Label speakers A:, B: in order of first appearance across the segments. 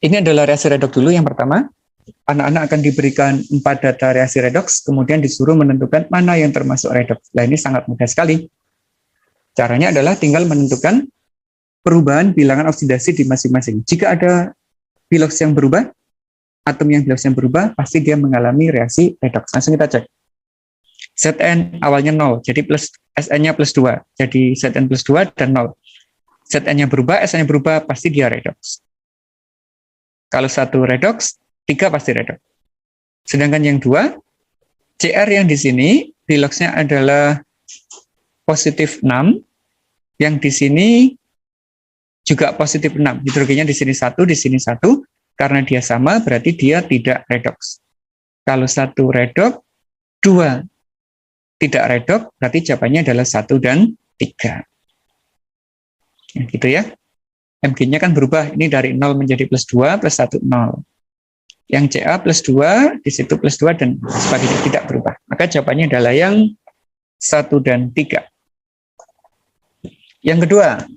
A: Ini adalah reaksi redoks dulu yang pertama. Anak-anak akan diberikan 4 data reaksi redoks, kemudian disuruh menentukan mana yang termasuk redoks. Nah, ini sangat mudah sekali. Caranya adalah tinggal menentukan perubahan bilangan oksidasi di masing-masing. Jika ada biloks yang berubah, atom yang biloks yang berubah, pasti dia mengalami reaksi redoks. Langsung kita cek. Zn awalnya 0, jadi plus Sn-nya plus 2. Jadi Zn plus 2 dan 0. Zn-nya berubah, Sn-nya berubah, pasti dia redoks. Kalau 1 redoks, 3 pasti redoks. Sedangkan yang 2, Cr yang di sini, biloksnya adalah positif 6, yang di sini juga positif 6. Hidrogennya di sini 1, di sini 1. Karena dia sama, berarti dia tidak redoks. Kalau 1 redoks, 2 tidak redoks, berarti jawabannya adalah 1 dan 3. Ya, gitu ya. Mg-nya kan berubah. Ini dari 0 menjadi plus 2, plus 1, 0. Yang Ca plus 2, di situ plus 2, dan sebagainya tidak berubah. Maka jawabannya adalah yang 1 dan 3. Yang kedua,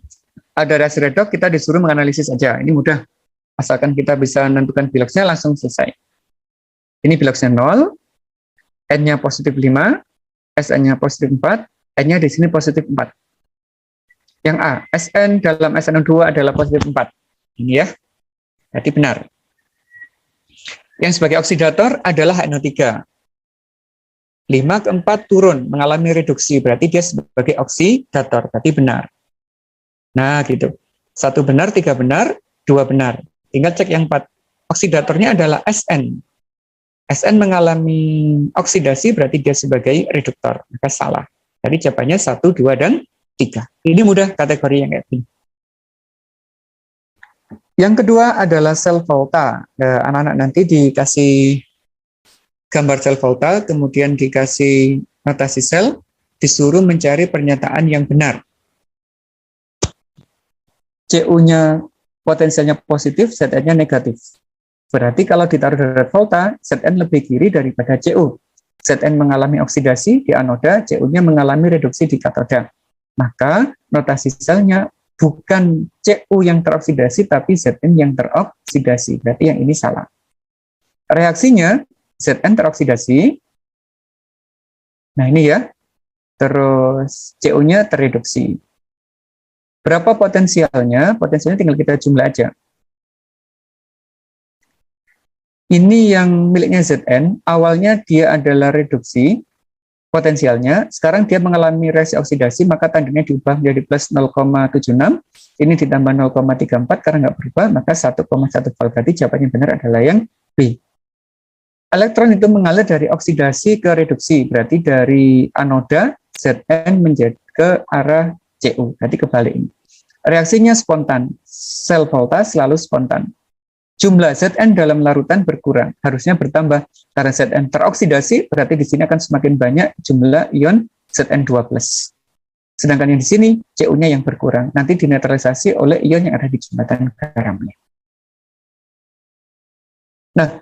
A: ada reaksi redoks, kita disuruh menganalisis saja. Ini mudah. Asalkan kita bisa menentukan biloksnya, langsung selesai. Ini biloksnya 0, N-nya positif 5, Sn-nya positif 4, N-nya di sini positif 4. Yang A, Sn dalam SnO2 adalah positif 4. Ini ya, berarti benar. Yang sebagai oksidator adalah NO3. 5 ke 4 turun, mengalami reduksi, berarti dia sebagai oksidator, berarti benar. Nah, gitu. 1 benar, 3 benar, 2 benar. Tinggal cek yang 4. Oksidatornya adalah Sn. Sn mengalami oksidasi, berarti dia sebagai reduktor. Maka salah. Jadi jawabannya 1, 2, dan 3. Ini mudah kategori yang kayak ini. Yang kedua adalah sel volta. Anak-anak nanti dikasih gambar sel volta, kemudian dikasih notasi sel, disuruh mencari pernyataan yang benar. Cu-nya potensialnya positif, Zn-nya negatif. Berarti kalau ditaruh dari volta, Zn lebih kiri daripada Cu. Zn mengalami oksidasi di anoda, Cu-nya mengalami reduksi di katoda. Maka notasi selnya bukan Cu yang teroksidasi, tapi Zn yang teroksidasi. Berarti yang ini salah. Reaksinya, Zn teroksidasi. Nah ini ya. Terus Cu-nya terreduksi. Berapa potensialnya? Potensialnya tinggal kita jumlah aja. Ini yang miliknya Zn, awalnya dia adalah reduksi potensialnya, sekarang dia mengalami reaksi oksidasi, maka tandanya diubah menjadi plus 0,76, ini ditambah 0,34 karena nggak berubah, maka 1,1 volt. Berarti jawabannya benar adalah yang B. Elektron itu mengalir dari oksidasi ke reduksi, berarti dari anoda Zn menjadi ke arah Cu, berarti kebalik ini. Reaksinya spontan, sel volta selalu spontan. Jumlah Zn dalam larutan berkurang, harusnya bertambah. Karena Zn teroksidasi, berarti di sini akan semakin banyak jumlah ion Zn2+. Sedangkan yang di sini, Cu-nya yang berkurang. Nanti dinetralisasi oleh ion yang ada di jembatan garamnya. Nah,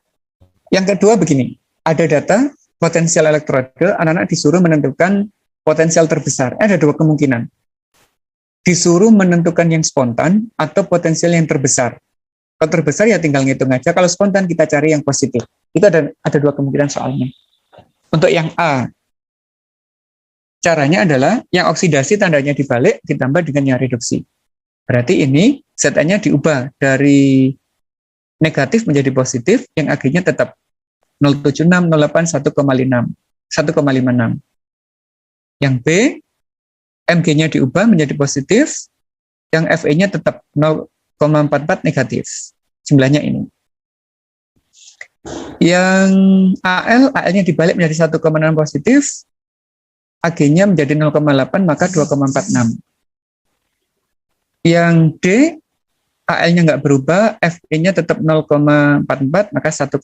A: yang kedua begini. Ada data potensial elektrode, anak-anak disuruh menentukan potensial terbesar. Ada 2 kemungkinan. Disuruh menentukan yang spontan atau potensial yang terbesar. Kalau terbesar ya tinggal ngitung aja. Kalau spontan kita cari yang positif. Itu ada 2 kemungkinan soalnya. Untuk yang A, caranya adalah yang oksidasi tandanya dibalik ditambah dengan yang reduksi. Berarti ini Zn-nya diubah dari negatif menjadi positif, yang Ag-nya tetap 076, 08, 1,56. Yang B, Mg-nya diubah menjadi positif, yang Fe-nya tetap 0,44 negatif. Jumlahnya ini. Yang Al-nya dibalik menjadi 1,6 positif, Ag-nya menjadi 0,8, maka 2,46. Yang D, Al-nya nggak berubah, Fe-nya tetap 0,44, maka 1,22.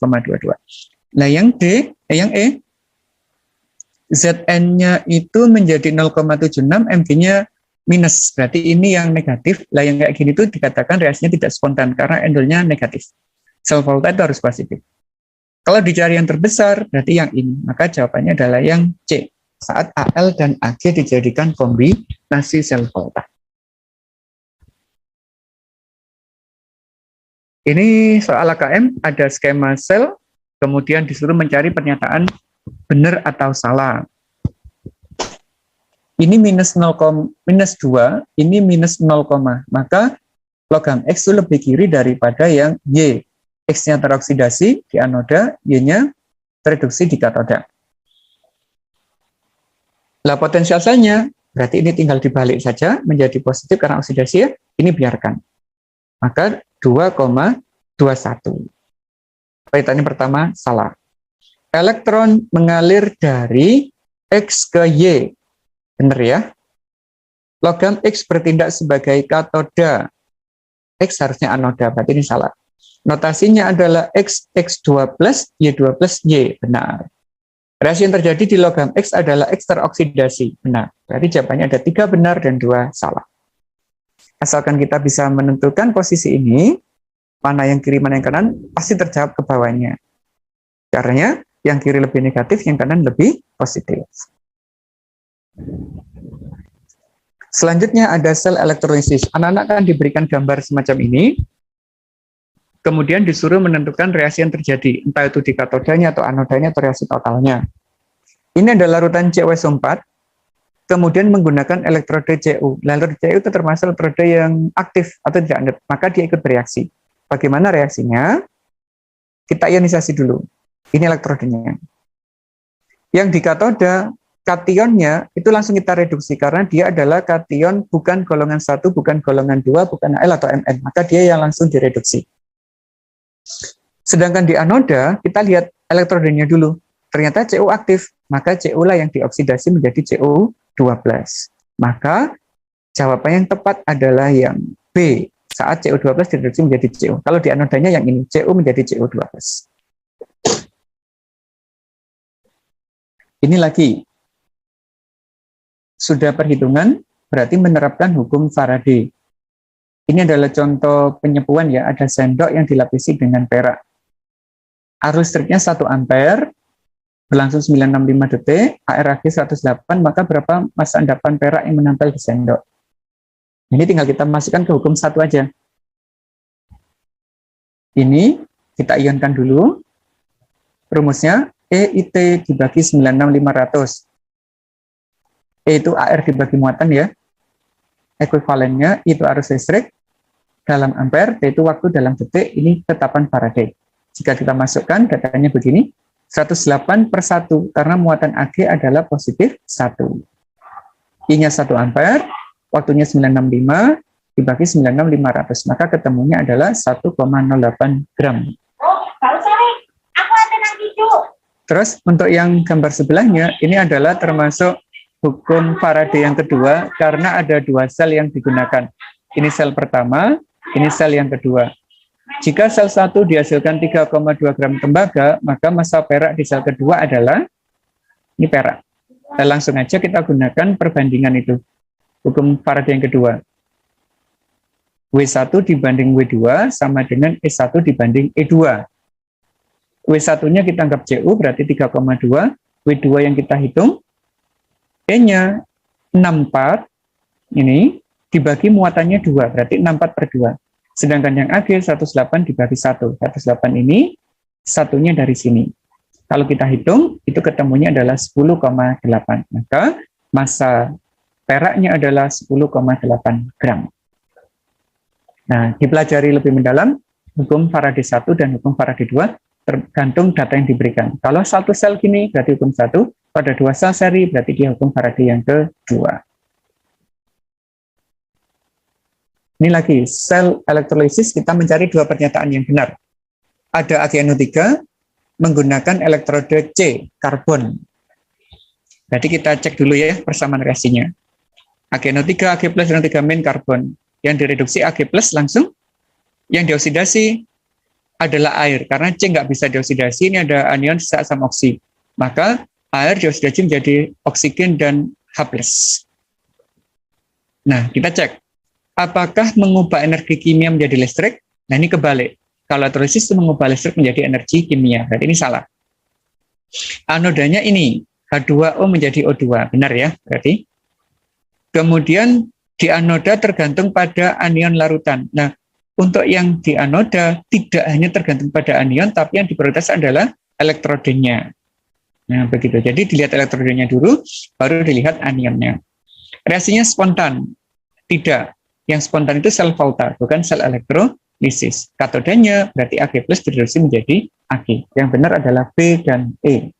A: Nah, yang E, Zn-nya itu menjadi 0,76, Mg-nya minus. Berarti ini yang negatif. Lah yang kayak gini itu dikatakan reaksinya tidak spontan karena endolnya negatif. Sel volta itu harus positif. Kalau dicari yang terbesar, berarti yang ini. Maka jawabannya adalah yang C. Saat Al dan Ag dijadikan kombinasi sel volta. Ini soal AKM, ada skema sel, kemudian disuruh mencari pernyataan benar atau salah. Ini minus 0, minus 2, ini minus 0, maka logam X itu lebih kiri daripada yang Y. X-nya teroksidasi di anoda, Y-nya tereduksi di katoda. Lah potensial selnya, berarti ini tinggal dibalik saja menjadi positif karena oksidasi ya, ini biarkan. Maka 2,21. Pertanyaan pertama salah. Elektron mengalir dari X ke Y. Benar ya? Logam X bertindak sebagai katoda. X harusnya anoda, berarti ini salah. Notasinya adalah X, X2 plus, Y2 plus, Y. Benar. Reaksi yang terjadi di logam X adalah X teroksidasi. Benar. Berarti jawabannya ada 3 benar dan 2 salah. Asalkan kita bisa menentukan posisi ini, mana yang kiri, mana yang kanan, pasti terjawab ke bawahnya. Caranya, yang kiri lebih negatif, yang kanan lebih positif. Selanjutnya ada sel elektrolisis. Anak-anak akan diberikan gambar semacam ini, kemudian disuruh menentukan reaksi yang terjadi, entah itu di katodanya atau anodanya atau reaksi totalnya. Ini adalah larutan CuSO4, kemudian menggunakan elektrode Cu. Elektrode Cu itu termasuk elektrode yang aktif atau tidak aktif, maka dia ikut bereaksi. Bagaimana reaksinya? Kita ionisasi dulu. Ini elektrodenya. Yang di katoda, kationnya itu langsung kita reduksi karena dia adalah kation bukan golongan 1, bukan golongan 2, bukan Al atau Mn, maka dia yang langsung direduksi. Sedangkan di anoda, kita lihat elektrodenya dulu. Ternyata Cu aktif, maka Cu lah yang dioksidasi menjadi Cu12. Maka jawaban yang tepat adalah yang B, saat Cu12 direduksi menjadi Cu. Kalau di anodanya yang ini, Cu menjadi Cu12. Ini lagi, sudah perhitungan, berarti menerapkan hukum Faraday. Ini adalah contoh penyepuan ya, ada sendok yang dilapisi dengan perak. Arus listriknya 1 ampere, berlangsung 965 detik, ARAG 108, maka berapa massa endapan perak yang menempel di sendok? Ini tinggal kita masukkan ke hukum 1 aja. Ini kita ionkan dulu. Rumusnya, EIT dibagi 96500. E itu AR dibagi muatan ya. Ekuivalennya itu arus listrik dalam ampere, T itu waktu dalam detik, ini tetapan Faraday. Jika kita masukkan datanya begini, 108/1, karena muatan AG adalah positif 1. I-nya 1 ampere, waktunya 965, dibagi 96500, maka ketemunya adalah 1,08 gram. Terus untuk yang gambar sebelahnya, ini adalah termasuk hukum Faraday yang kedua, karena ada 2 sel yang digunakan. Ini sel pertama, ini sel yang kedua. Jika sel 1 dihasilkan 3,2 gram tembaga, maka massa perak di sel kedua adalah, ini perak. Dan langsung aja kita gunakan perbandingan itu. Hukum Faraday yang kedua. W1 dibanding W2 sama dengan E1 dibanding E2. W1-nya kita anggap Cu, berarti 3,2. W2 yang kita hitung, E-nya 64, ini dibagi muatannya 2, berarti 64/2. Sedangkan yang AG 108 dibagi 1. 108 ini, satunya dari sini. Kalau kita hitung, itu ketemunya adalah 10,8. Maka massa peraknya adalah 10,8 gram. Nah, dipelajari lebih mendalam, hukum Faraday 1 dan hukum Faraday 2, tergantung data yang diberikan. Kalau 1 sel gini, berarti hukum 1, pada 2 sel seri, berarti dia hukum Faraday yang kedua. Ini lagi, sel elektrolisis, kita mencari 2 pernyataan yang benar. Ada AgNO3 menggunakan elektrode C, karbon. Berarti kita cek dulu ya persamaan reaksinya. AgNO3, Ag+, NO3- karbon. Yang direduksi Ag+ langsung, yang dioksidasi adalah air, karena C nggak bisa dioksidasi, ini ada anion sisa asam oksi. Maka air dioksidasi menjadi oksigen dan H+. Nah, kita cek. Apakah mengubah energi kimia menjadi listrik? Nah, ini kebalik. Kalau elektrolisis itu mengubah listrik menjadi energi kimia. Berarti ini salah. Anodanya ini, H2O menjadi O2. Benar ya, berarti. Kemudian di anoda tergantung pada anion larutan. Nah, untuk yang di anoda tidak hanya tergantung pada anion, tapi yang diprioritaskan adalah elektrodenya. Nah, begitu. Jadi dilihat elektrodenya dulu, baru dilihat anionnya. Reaksinya spontan? Tidak. Yang spontan itu sel Volta, bukan sel elektrolisis. Katodanya berarti Ag+ direduksi menjadi Ag. Yang benar adalah B dan E.